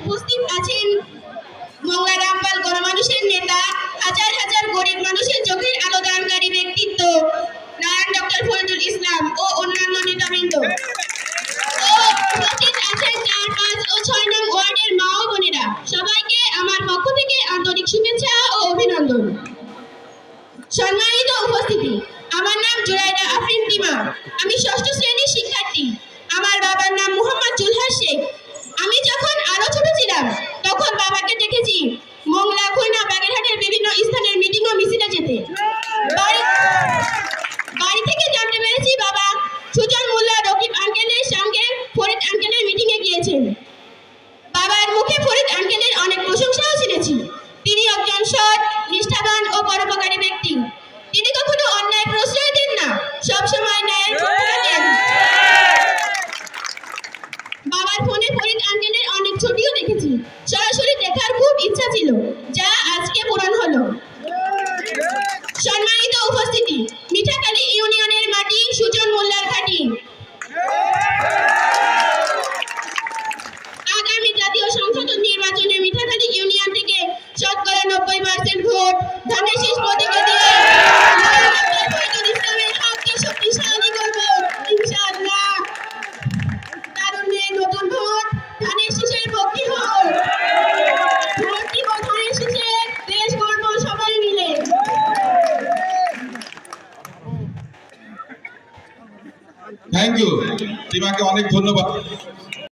উপস্থিত আছেন মংলা রামপাল গণমানুষের নেতা, হাজার হাজার গরিব মানুষের চোখের আলো দানকারী ব্যক্তিত্ব নারায়ণ ডক্টর ফরিদুল ইসলাম ও অন্যান্য নেতাবৃন্দ। উপস্থিত আছেন 4, 5 ও 6 নং ওয়ার্ডের মা ও বোনেরা। সবাইকে আমার পক্ষ থেকে আন্তরিক শুভেচ্ছা ও অভিনন্দন। সম্মানিত উপস্থিতি, আমার নাম জুরাইদা আফরিন টিমা। আমি 6ষ্ঠ শ্রেণীর শিক্ষার্থী। আমার বাবার নাম মোহাম্মদ জুলহাস শেখ। আমি যখন আরো ছোট ছিলাম তখন বাবাকে দেখেছি মংলা, খুলনা, বাগেরহাটের বিভিন্ন স্থানের মিটিং ও মিছিলে যেতে। বাড়ি থেকে জানতে পেরেছি বাবা সুজন মোল্লা, রকিব আঙ্কেলের সঙ্গে ফরিদ আঙ্কেলের মিটিং এ গিয়েছেন। বাবার মুখে ফরিদ আঙ্কেলের অনেক প্রশংসাও শুনেছি। তিনি একজন সৎ, নিষ্ঠাবান ও পরোপকারী ব্যক্তি। তিনি কখনো অন্যায় প্রশ্রয় দেন না, সব সময় ন্যায়ের পক্ষে দেন। বাবার ফোনে ফরিদ আঙ্কেলের অনেক ছবিও দেখেছি। সরাসরি দেখার খুব ইচ্ছা ছিল, যা আজকে পূরণ হলো। সম্মানিত উপস্থিতি, মিঠাখালী ইউনিয়নের মাটি সুজন মোল্লার ঘাঁটি। আগামী জাতীয় সংসদ নির্বাচনে মিঠাখালী ইউনিয়ন থেকে শতকরা 90% ভোট ধানের শীষ প্রতীকে দিয়ে ফরিদুল ইসলামের হাতকে শক্তিশালী করব ইনশাআল্লাহ। তারুণ্যে নতুন ভোট, ধানের শীষের পক্ষে হও। ভোট দিব ধানের শীষে, দেশ গড়ব সবাই মিলে। থ্যাংক ইউ, টিমাকে অনেক ধন্যবাদ।